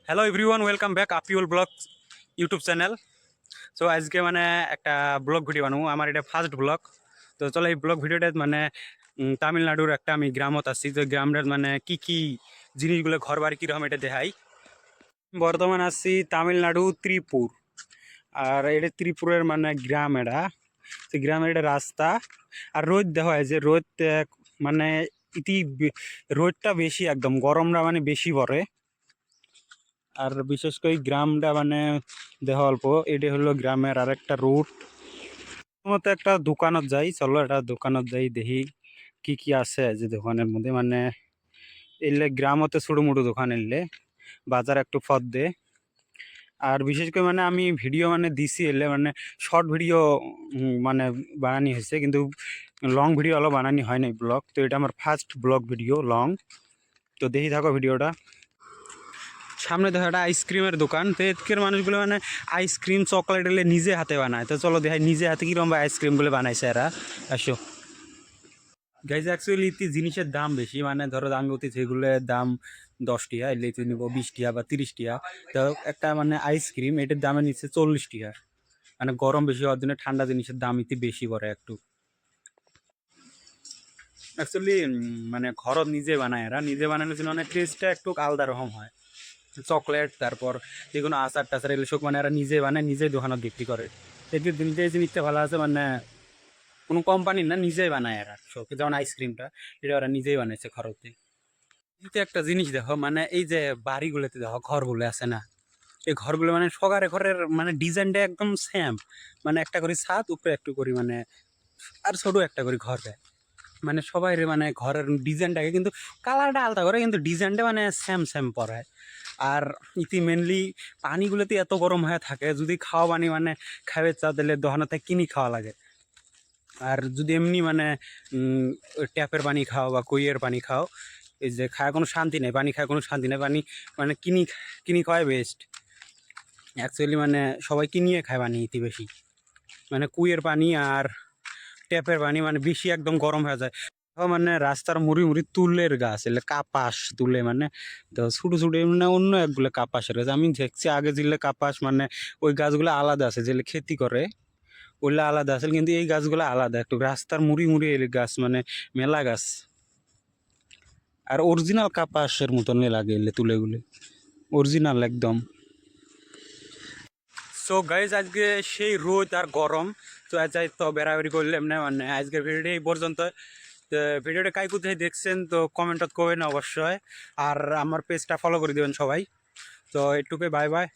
Hello everyone, welcome back আপিউল blog YouTube channel. So আজকে মানে একটা ব্লগ ভিডিও বানাবো, আমার এটা ফার্স্ট ব্লগ। তো চলো এই ব্লগ ভিডিওটা মানে তামিলনাড়ুর একটা আমি গ্রামত আছি, তো গ্রামের মানে কি কি জিনিসগুলো ঘর বাড়ি কীরকম এটা দেখাই। বর্তমান আছি তামিলনাড়ু ত্রিপুর, আর এটা ত্রিপুরের মানে গ্রাম, এটা তো গ্রামের এটা রাস্তা। আর রোদ দেখা হয় যে রোদ মানে ইতি রোদটা বেশি, একদম গরমটা মানে বেশি পড়ে। আর বিশেষ করে গ্রামটা মানে দেহ অল্প, এটি হলো গ্রামের আর একটা রুট মতো। একটা দোকানত যাই, চলো একটা দোকানত যাই দেখি কি কি আছে যে দোকানের মধ্যে। মানে এলে গ্রামতে ছোটো মোটো দোকান, এলে বাজার একটু ফদ দে। আর বিশেষ করে মানে আমি ভিডিও মানে দিছি এলে মানে শর্ট ভিডিও মানে বানানি হয়েছে, কিন্তু লং ভিডিও অলপ বানানি হয় নাই ব্লগ। তো এটা আমার ফার্স্ট ব্লগ ভিডিও লং। তো দেখি থাকো ভিডিওটা। সামনে দেখো একটা আইসক্রিমের দোকান। তো এদিকের মানুষগুলো মানে আইসক্রিম চকলেট এলে নিজে হাতে বানায়। তো চলো দেখাই নিজে হাতে কীরকম আইসক্রিমগুলো বানাইছে এরা। আসো গাইজ, অ্যাকচুয়ালি ইতি জিনিসের দাম বেশি। মানে ধরো আমি অতি যেগুলোর দাম 10 টাকা, এলে তুই নিবো 20 টাকা বা 30 টাকা। তো একটা মানে আইসক্রিম এটার দামে নিচ্ছে 40 টাকা। মানে গরম বেশি হওয়ার জন্য ঠান্ডা জিনিসের দাম ইতি বেশি পড়ে একটু। অ্যাকচুয়ালি মানে ঘরত নিজে বানায় এরা, নিজে বানানোর জন্য মানে টেস্টটা একটু আলাদা রকম হয়। চকলেট, তারপর যে কোনো আচার টাচার এগুলো সব মানে এরা নিজে বানায়, নিজেই দোকানত বিক্রি করে। এটির দিনটাই জিনিসটা ভালো আছে, মানে কোনো কোম্পানির না, নিজেই বানায় এরা সব। যেমন আইসক্রিমটা এটা ওরা নিজেই বানাইছে ঘরতে। কিন্তু একটা জিনিস দেখো, মানে এই যে বাড়িগুলোতে দেখো ঘরগুলো আছে না, এই ঘরগুলো মানে সকারে ঘরের মানে ডিজাইনটা একদম সেম। মানে একটা করে ছাদ, উপরে একটু করি মানে আর ছোট একটা করে ঘর দেয়। মানে সবাই মানে ঘরের ডিজাইনটাকে কিন্তু কালারটা আলাদা করে, কিন্তু ডিজাইনটা মানে সেম সেম পড়ায়। আর ইতি মেনলি পানিগুলোতে এত গরম হয়ে থাকে, যদি খাওয়া পানি মানে খাবে চা দিলে দোকানতে কিনি খাওয়া লাগে। আর যদি এমনি মানে ট্যাপের পানি খাও বা কুইয়ের পানি খাও, এই যে খায় কোনো শান্তি নেই, পানি খায় কোনো শান্তি নেই। পানি মানে কিনি কিনি খাওয়াই বেস্ট। অ্যাকচুয়ালি মানে সবাই কিনিয়ে খায় পানি ইতি বেশি। মানে কুইয়ের পানি আর ট্যাপের পানি মানে বেশি একদম গরম হয়ে যায়। মানে রাস্তার মুড়ি মুড়ি তুলের গাছ, এলে কাপাস তুলে মানে তো ছোটো ছোটো মানে অন্য একগুলো কাপাসের গাছ আমি দেখছি আগে। যেগুলো কাপাস মানে ওই গাছগুলো আলাদা আছে, যেগুলো খেতি করে ওইগুলো আলাদা আছে, কিন্তু এই গাছগুলো আলাদা একটু। রাস্তার মুড়ি মুড়ি এলে গাছ মানে মেলা গাছ, আর অরিজিনাল কাপাসের মতন লাগে এলে তুলেগুলো, অরিজিনাল একদম। সো গাইজ, আজকে সেই রোদ আর গরম। তো আজ তো বেড়াবেড়ি করলাম না, মানে আজকের ভিডিওটা এই পর্যন্ত। তো ভিডিওটা কাই কোথায় দেখছেন তো কমেন্টত করবেন অবশ্যই। আর আমার পেজটা ফলো করে দেবেন সবাই। তো এটুকুই, বাই বাই।